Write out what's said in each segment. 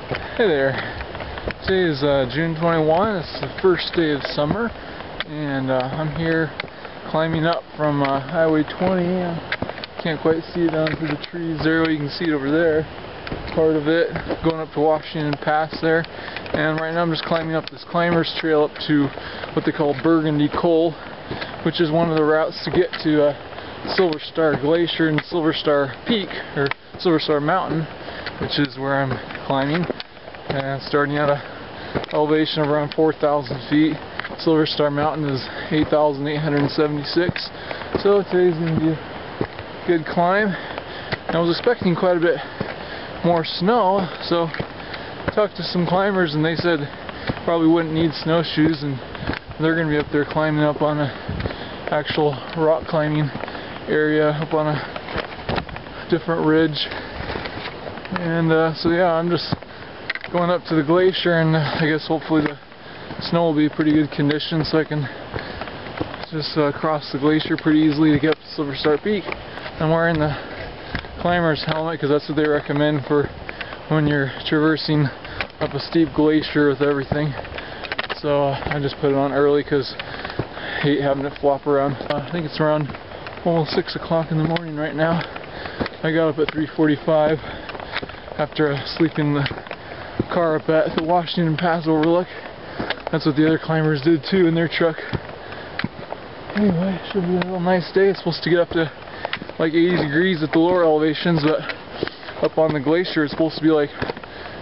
Hey there. Today is June 21. It's the first day of summer, and I'm here climbing up from Highway 20. Can't quite see it down through the trees there. You can see it over there. Part of it going up to Washington Pass there. And right now I'm just climbing up this climber's trail up to what they call Burgundy Coal, which is one of the routes to get to Silver Star Glacier and Silver Star Peak, or Silver Star Mountain, which is where I'm climbing. And starting at a elevation of around 4,000 feet. Silver Star Mountain is 8,876. So today's going to be a good climb. And I was expecting quite a bit more snow, so I talked to some climbers and they said probably wouldn't need snowshoes, and they're going to be up there climbing up on a actual rock climbing area up on a different ridge. And so yeah, I'm just going up to the glacier, and I guess hopefully the snow will be pretty good condition so I can just cross the glacier pretty easily to get up to Silver Star Peak. I'm wearing the climber's helmet because that's what they recommend for when you're traversing up a steep glacier with everything. So I just put it on early because I hate having it flop around. I think it's around almost 6 o'clock in the morning right now. I got up at 3:45 after sleeping in the car up at the Washington Pass overlook. That's what the other climbers did too in their truck. Anyway, should be a real nice day. It's supposed to get up to like 80 degrees at the lower elevations, but up on the glacier it's supposed to be like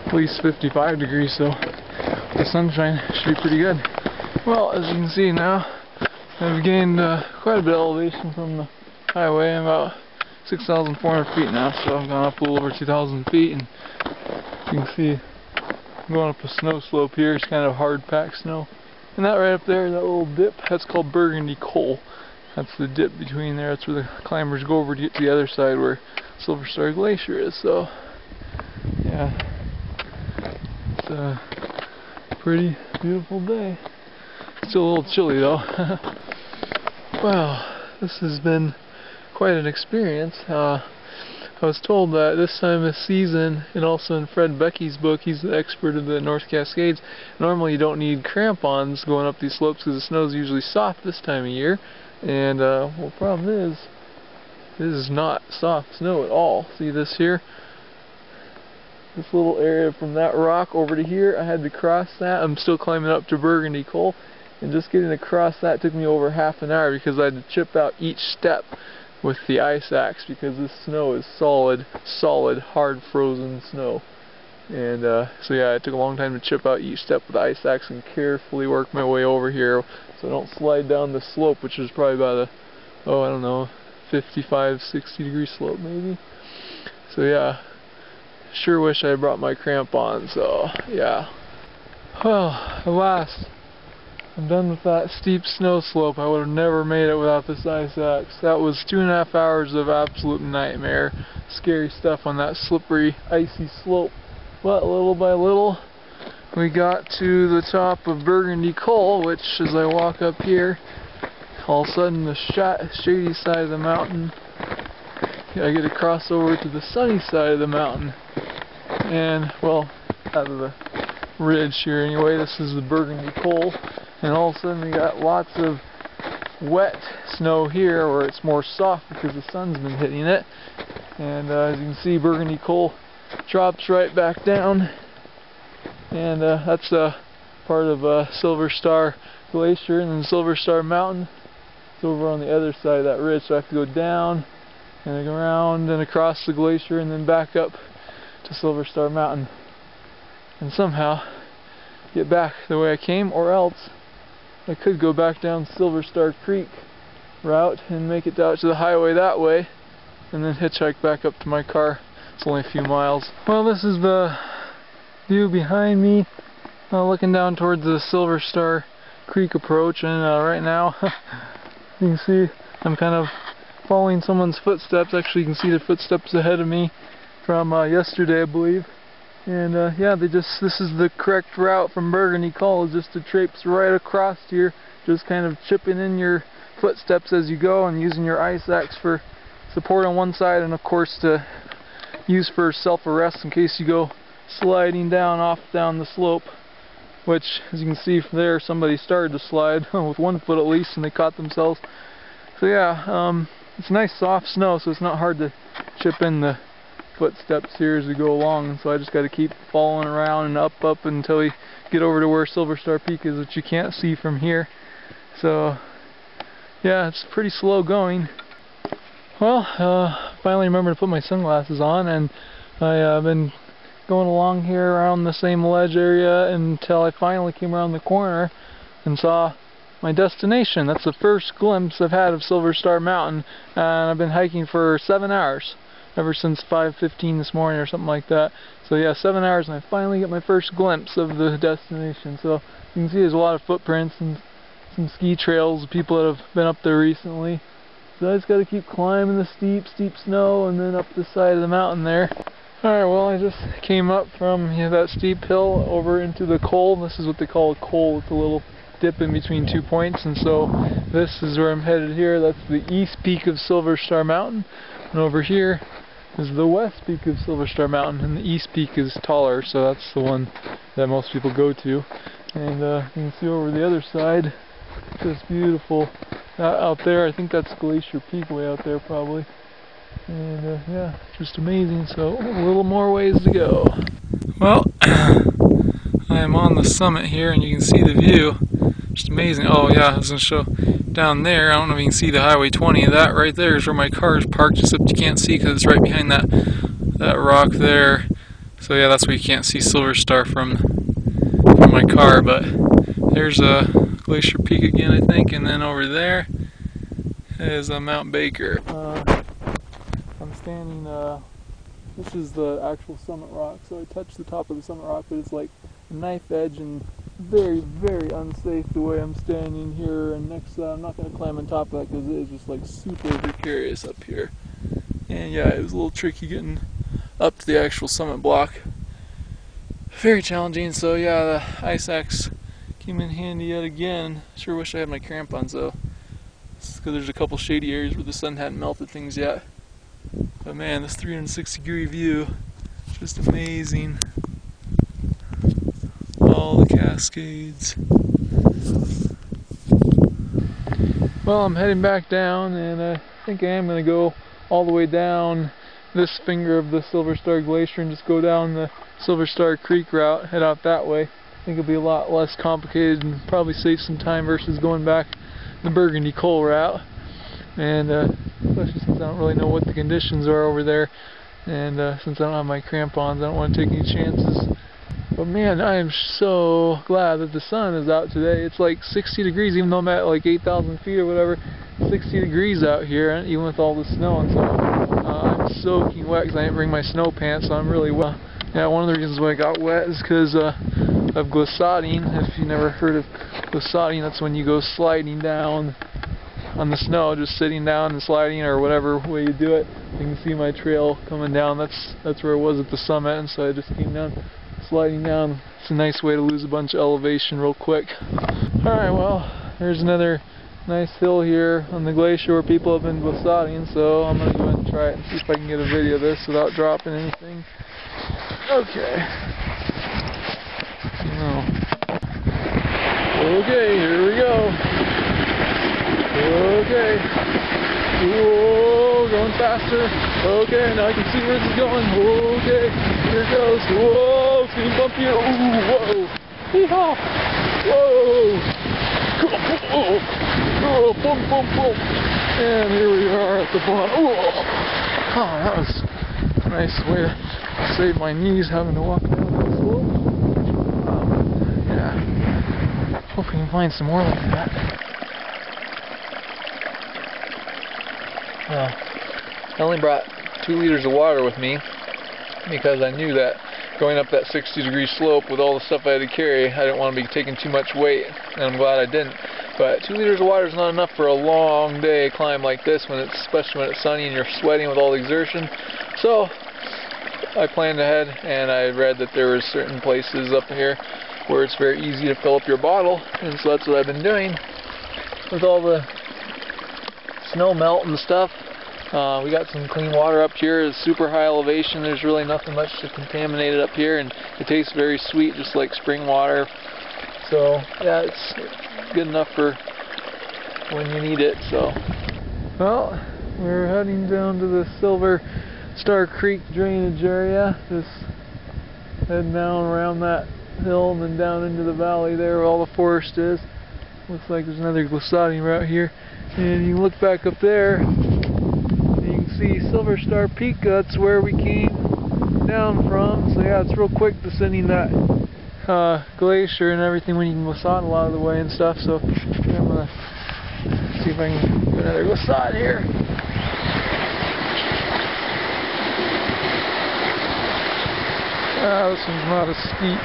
at least 55 degrees, so the sunshine should be pretty good. Well, as you can see now, I've gained quite a bit of elevation from the highway. I'm about 6,400 feet now, so I've gone up a little over 2,000 feet, and you can see I'm going up a snow slope here. It's kind of hard packed snow. And that right up there, that little dip, that's called Burgundy Coal. That's the dip between there. That's where the climbers go over to get to the other side where Silver Star Glacier is. So, yeah, it's a pretty beautiful day. Still a little chilly though. Wow, this has been quite an experience. I was told that this time of season, and also in Fred Becky's book, he's the expert of the North Cascades, normally you don't need crampons going up these slopes because the snow is usually soft this time of year. And well, the problem is, this is not soft snow at all. See this here? This little area from that rock over to here, I had to cross that. I'm still climbing up to Burgundy Coal, and just getting across that took me over half an hour because I had to chip out each step with the ice axe because this snow is solid, hard frozen snow. And so yeah, it took a long time to chip out each step with the ice axe and carefully work my way over here so I don't slide down the slope, which is probably about a, I don't know, 55, 60 degree slope maybe. So yeah, sure wish I had brought my crampons, so yeah. Well, at last I'm done with that steep snow slope. I would have never made it without this ice axe. That was 2.5 hours of absolute nightmare. Scary stuff on that slippery, icy slope. But little by little, we got to the top of Burgundy Coal, which as I walk up here, all of a sudden the shady side of the mountain, I get to cross over to the sunny side of the mountain. And, well, out of the ridge here anyway, this is the Burgundy Coal. And all of a sudden we got lots of wet snow here where it's more soft because the sun's been hitting it. And as you can see, Burgundy Coal drops right back down. And that's part of Silver Star Glacier, and then Silver Star Mountain. It's over on the other side of that ridge, so I have to go down and around and across the glacier and then back up to Silver Star Mountain. And somehow get back the way I came, or else I could go back down Silver Star Creek route and make it out to the highway that way and then hitchhike back up to my car. It's only a few miles. Well, this is the view behind me, looking down towards the Silver Star Creek approach, and right now you can see I'm kind of following someone's footsteps. Actually, you can see the footsteps ahead of me from yesterday, I believe. And yeah, this is the correct route from Burgundy Coal, is just to traipse right across here, just kind of chipping in your footsteps as you go and using your ice axe for support on one side, and of course to use for self-arrest in case you go sliding down the slope, which, as you can see from there, somebody started to slide with 1 foot at least, and they caught themselves. So yeah, it's nice soft snow, so it's not hard to chip in the footsteps here as we go along, and so I just got to keep following around and up until we get over to where Silver Star Peak is, which you can't see from here. So yeah, it's pretty slow going. Well, finally remembered to put my sunglasses on, and I've been going along here around the same ledge area until I finally came around the corner and saw my destination. That's the first glimpse I've had of Silver Star Mountain, and I've been hiking for 7 hours. Ever since 5:15 this morning or something like that. So yeah, 7 hours, and I finally get my first glimpse of the destination. So you can see there's a lot of footprints and some ski trails of people that have been up there recently. So I just got to keep climbing the steep snow and then up the side of the mountain there. Alright, well, I just came up from that steep hill over into the col. This is what they call a col. It's a little dip in between 2 points, and so this is where I'm headed here. That's the east peak of Silver Star Mountain, and over here is the west peak of Silver Star Mountain, and the east peak is taller, so that's the one that most people go to. And you can see over the other side, just beautiful out there. I think that's Glacier Peak way out there probably. And yeah, just amazing. So a little more ways to go. Well, I am on the summit here, and you can see the view. Just amazing. Oh yeah, I was going to show down there. I don't know if you can see the Highway 20. That right there is where my car is parked, except you can't see because it's right behind that rock there. So yeah, that's where you can't see Silver Star from my car. But there's a Glacier Peak again, I think, and then over there is Mount Baker. I'm standing. This is the actual summit rock. So I touched the top of the summit rock, but it's like a knife edge and very, very unsafe the way I'm standing here. And next, I'm not going to climb on top of that because it is just like super precarious up here. And yeah, it was a little tricky getting up to the actual summit block. Very challenging. So yeah, the ice axe came in handy yet again. Sure wish I had my crampons though, because there's a couple shady areas where the sun hadn't melted things yet. But man, this 360-degree view, just amazing. All the Cascades. Well, I'm heading back down, and I think I am going to go all the way down this finger of the Silver Star Glacier and just go down the Silver Star Creek route, head out that way. I think it'll be a lot less complicated and probably save some time versus going back the Burgundy coal route. And especially since I don't really know what the conditions are over there, and since I don't have my crampons, I don't want to take any chances. But man, I am so glad that the sun is out today. It's like 60 degrees, even though I'm at like 8,000 feet or whatever. 60 degrees out here, even with all the snow and stuff. I'm soaking wet because I didn't bring my snow pants, so I'm really wet. Yeah, one of the reasons why I got wet is because of glissading. If you never heard of glissading, that's when you go sliding down on the snow, just sitting down and sliding, or whatever way you do it. You can see my trail coming down. That's where it was at the summit, and so I just came down, sliding down. It's a nice way to lose a bunch of elevation real quick. Alright, well, there's another nice hill here on the glacier where people have been glissading, so I'm going to go ahead and try it and see if I can get a video of this without dropping anything. Okay. Okay, here we go. Okay. Whoa, going faster. Okay, now I can see where this is going. Okay, here it goes. Whoa, it's getting bumpy. Ooh, whoa. Hee-haw. Whoa. Whoa. Oh, boom, boom, boom. And here we are at the bottom. Oh, that was a nice way to save my knees having to walk down that slope. Yeah. Hope we can find some more like that. I only brought 2 liters of water with me because I knew that going up that 60-degree slope with all the stuff I had to carry, I didn't want to be taking too much weight, and I'm glad I didn't. But 2 liters of water is not enough for a long day climb like this, especially when it's sunny and you're sweating with all the exertion. So I planned ahead, and I read that there were certain places up here where it's very easy to fill up your bottle, and so that's what I've been doing with all the snow melt and stuff. We got some clean water up here. It's super high elevation. There's really nothing much to contaminate it up here, and it tastes very sweet, just like spring water. So yeah, it's good enough for when you need it. So, well, we're heading down to the Silver Star Creek drainage area. Just heading down around that hill and then down into the valley there where all the forest is. Looks like there's another glissading route here. And you can look back up there and you can see Silver Star Peak. That's where we came down from. So yeah, it's real quick descending that glacier and everything when you can glissade a lot of the way and stuff. So I'm gonna see if I can do another glissade here. This one's not as steep.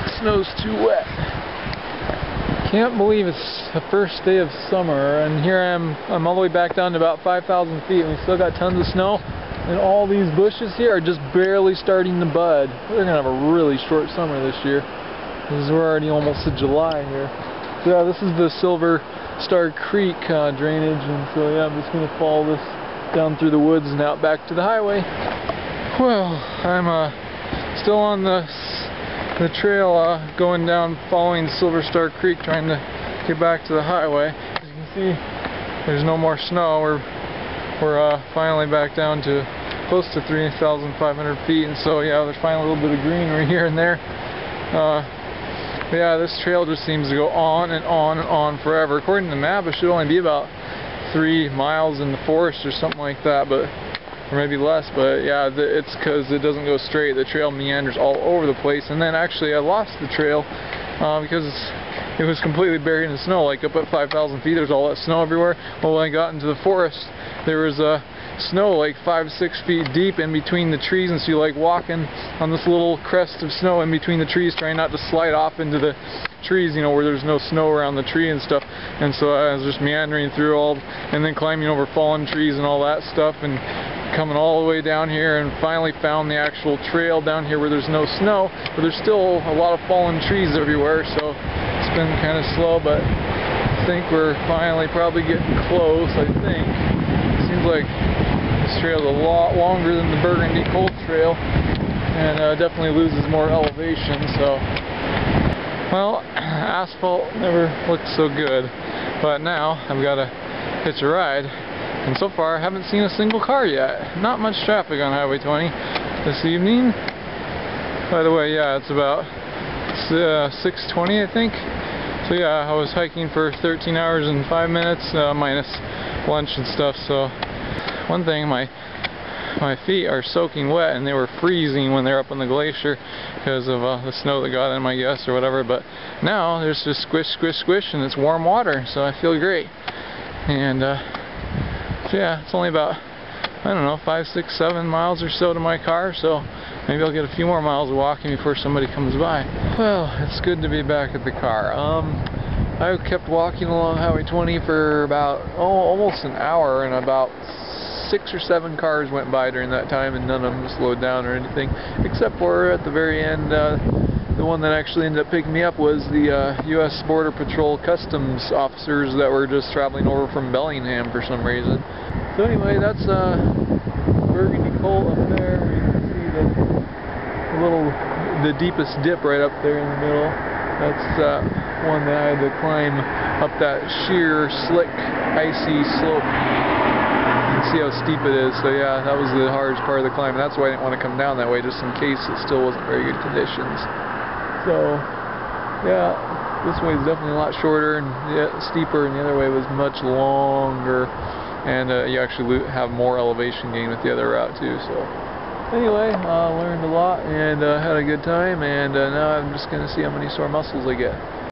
The snow's too wet. Can't believe it's the first day of summer, and here I am. I'm all the way back down to about 5,000 feet, and we still got tons of snow. And all these bushes here are just barely starting to bud. They're gonna have a really short summer this year, because we're already almost to July here. So yeah, this is the Silver Star Creek drainage, and so yeah, I'm just gonna follow this down through the woods and out back to the highway. Well, I'm still on the trail going down following Silver Star Creek, trying to get back to the highway. As you can see, there's no more snow. We're finally back down to close to 3,500 feet, and so yeah, there's finally a little bit of greenery here and there. But yeah, this trail just seems to go on and on and on forever. According to the map, it should only be about 3 miles in the forest or something like that, or maybe less, but yeah, it's because it doesn't go straight. The trail meanders all over the place, and then actually I lost the trail because it was completely buried in snow. Like up at 5,000 feet, there's all that snow everywhere. Well, when I got into the forest, there was snow like 5-6 feet deep in between the trees, and so you're like walking on this little crest of snow in between the trees, trying not to slide off into the trees, you know, where there's no snow around the tree and stuff. And so I was just meandering through and then climbing over fallen trees and all that stuff, and coming all the way down here, and finally found the actual trail down here where there's no snow, but there's still a lot of fallen trees everywhere. So it's been kind of slow, but I think we're finally probably getting close. I think it seems like this trail is a lot longer than the Burgundy Cold Trail, and definitely loses more elevation. So, well, asphalt never looked so good, but now I've got to hitch a ride. And so far, I haven't seen a single car yet. Not much traffic on Highway 20 this evening. By the way, yeah, it's about 6:20, I think. So yeah, I was hiking for 13 hours and 5 minutes, minus lunch and stuff. So one thing, my feet are soaking wet, and they were freezing when they were up on the glacier because of the snow that got in, I guess, or whatever. But now there's just squish, squish, squish, and it's warm water, so I feel great. And so yeah, it's only about, I don't know, 5, 6, 7 miles or so to my car, so maybe I'll get a few more miles of walking before somebody comes by. Well, it's good to be back at the car. I kept walking along Highway 20 for about almost an hour, and about 6 or 7 cars went by during that time, and none of them slowed down or anything, except for at the very end, the one that actually ended up picking me up was the U.S. Border Patrol Customs officers that were just traveling over from Bellingham for some reason. So anyway, that's Burgundy Colt up there. You can see the deepest dip right up there in the middle. That's one that I had to climb up that sheer, slick, icy slope. You can see how steep it is. So yeah, that was the hardest part of the climb. And that's why I didn't want to come down that way, just in case it still wasn't very good conditions. So yeah, this way is definitely a lot shorter and steeper, and the other way was much longer, and you actually have more elevation gain with the other route too. So anyway, learned a lot and had a good time, and now I'm just going to see how many sore muscles I get.